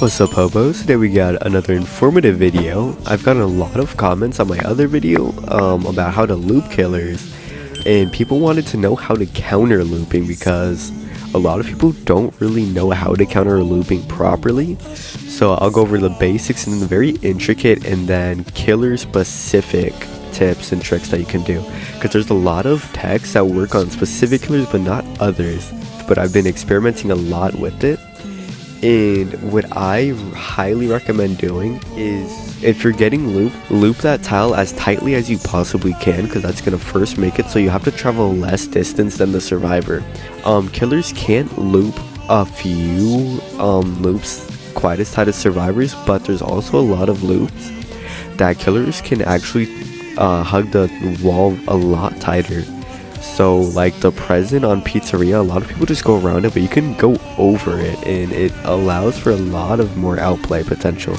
What's up, hobos? Today we got another informative video. I've gotten a lot of comments on my other video about how to loop killers, and people wanted to know how to counter looping because a lot of people don't really know how to counter looping properly. So I'll go over the basics and the very intricate and then killer specific tips and tricks that you can do, because there's a lot of techs that work on specific killers but not others. But I've been experimenting a lot with it. And what I highly recommend doing is, if you're getting loop that tile as tightly as you possibly can, because that's going to first make it so you have to travel less distance than the survivor. Killers can't loop a few loops quite as tight as survivors, but there's also a lot of loops that killers can actually hug the wall a lot tighter. So like the present on Pizzeria, a lot of people just go around it, but you can go over it, and it allows for a lot of more outplay potential.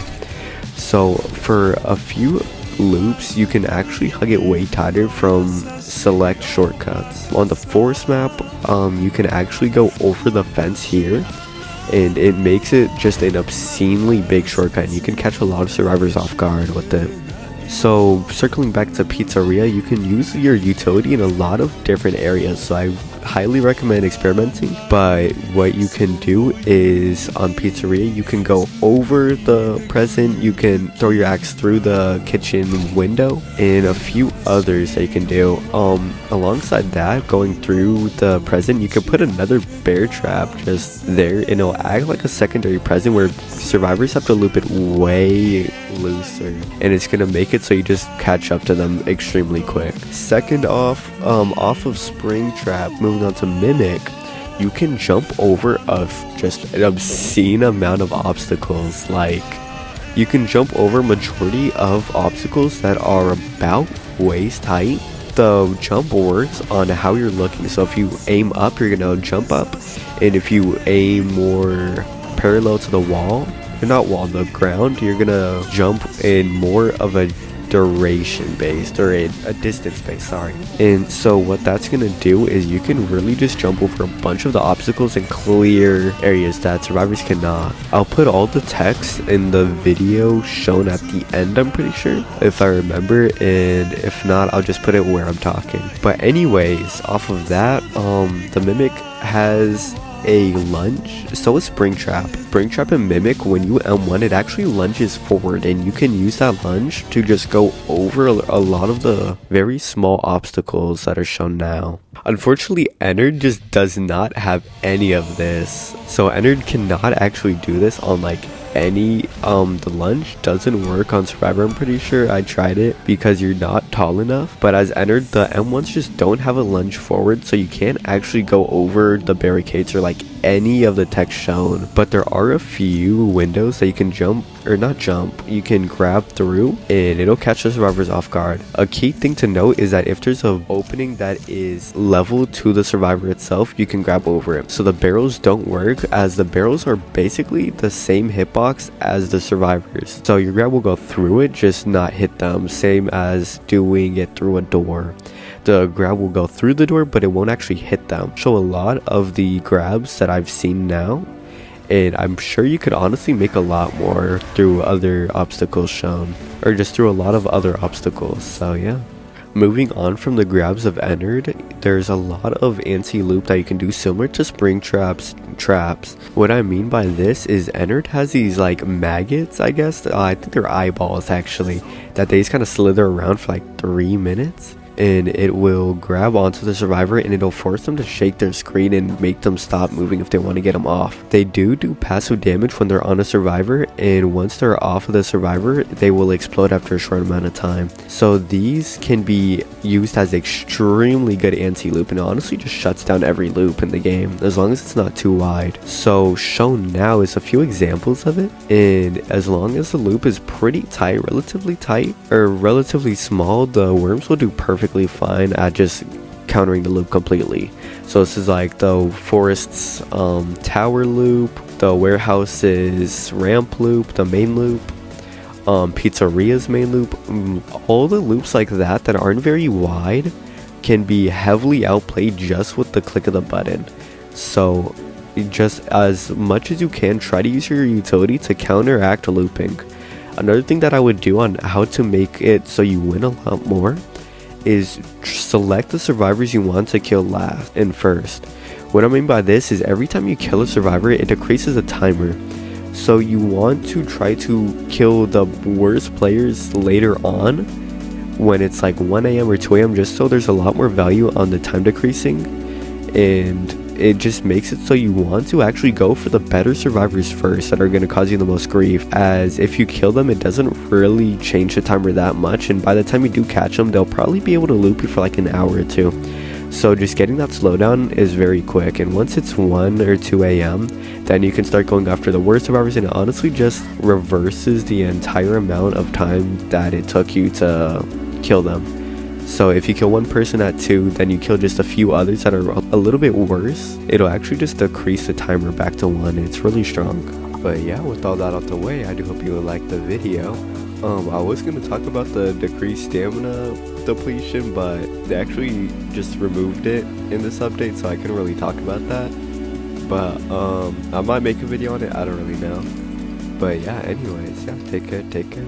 So for a few loops, you can actually hug it way tighter from select shortcuts. On the forest map, you can actually go over the fence here, and it makes it just an obscenely big shortcut, and you can catch a lot of survivors off guard with it. So circling back to Pizzeria, you can use your utility in a lot of different areas, so I highly recommend experimenting. But what you can do is, on Pizzeria, you can go over the present, you can throw your axe through the kitchen window, and a few others that you can do. Alongside that, going through the present, you can put another bear trap just there, and it'll act like a secondary present where survivors have to loop it way looser, and it's gonna make it so you just catch up to them extremely quick. Second off of SpringTrap, moving on to Mimic, you can jump over just an obscene amount of obstacles. Like, you can jump over majority of obstacles that are about waist height. The jump works on how you're looking, so if you aim up, you're gonna jump up, and if you aim more parallel to the wall, the ground, you're gonna jump in more of a duration based, or a distance based, sorry. And so what that's gonna do is you can really just jump over a bunch of the obstacles and clear areas that survivors cannot. I'll put all the text in the video shown at the end, I'm pretty sure, if I remember, and if not, I'll just put it where I'm talking. But anyways, off of that, the Mimic has a lunge, so is SpringTrap. SpringTrap and Mimic, when you M1, it actually lunges forward, and you can use that lunge to just go over a lot of the very small obstacles that are shown now. Unfortunately, Ennard just does not have any of this, so Ennard cannot actually do this on like any the lunge doesn't work on Survivor. I'm pretty sure I tried it because you're not tall enough, but as Ennard, the M1s just don't have a lunge forward, so you can't actually go over the barricades or like any of the text shown. But there are a few windows that you can you can grab through, and it'll catch the survivors off guard. A key thing to note is that if there's an opening that is level to the survivor itself, you can grab over it. So the barrels don't work, as the barrels are basically the same hitbox as the survivors, so your grab will go through it, just not hit them, same as doing it through a door. The grab will go through the door, but it won't actually hit them. So a lot of the grabs that I've seen now, and I'm sure you could honestly make a lot more through other obstacles shown, or just through a lot of other obstacles. So yeah. Moving on from the grabs of Ennard, there's a lot of anti-loop that you can do similar to SpringTrap's traps. What I mean by this is Ennard has these like maggots, I guess, I think they're eyeballs actually, that they just kind of slither around for like 3 minutes. And it will grab onto the survivor, and it'll force them to shake their screen and make them stop moving if they want to get them off. They do passive damage when they're on a survivor, and once they're off of the survivor, they will explode after a short amount of time. So these can be used as extremely good anti-loop, and it honestly just shuts down every loop in the game, as long as it's not too wide. So shown now is a few examples of it, and as long as the loop is pretty tight, or relatively small, the worms will do perfectly fine at just countering the loop completely. So this is like the forest's tower loop, the warehouse's ramp loop, the main loop, Pizzeria's main loop. All the loops like that aren't very wide can be heavily outplayed just with the click of the button. So just as much as you can, try to use your utility to counteract looping. Another thing that I would do on how to make it so you win a lot more is select the survivors you want to kill last and first. What I mean by this is every time you kill a survivor, it decreases a timer. So you want to try to kill the worst players later on when it's like 1 AM or 2 AM, just so there's a lot more value on the time decreasing, and it just makes it so you want to actually go for the better survivors first that are going to cause you the most grief, as if you kill them it doesn't really change the timer that much, and by the time you do catch them they'll probably be able to loop you for like an hour or two. So just getting that slowdown is very quick, and once it's 1 or 2 AM, then you can start going after the worst survivors, and it honestly just reverses the entire amount of time that it took you to kill them. So if you kill one person at 2, then you kill just a few others that are a little bit worse, it'll actually just decrease the timer back to 1. It's really strong. But yeah, with all that out the way, I do hope you liked the video. I was going to talk about the decreased stamina depletion, but they actually just removed it in this update, so I couldn't really talk about that. But I might make a video on it, I don't really know. But yeah, anyways, yeah, take care.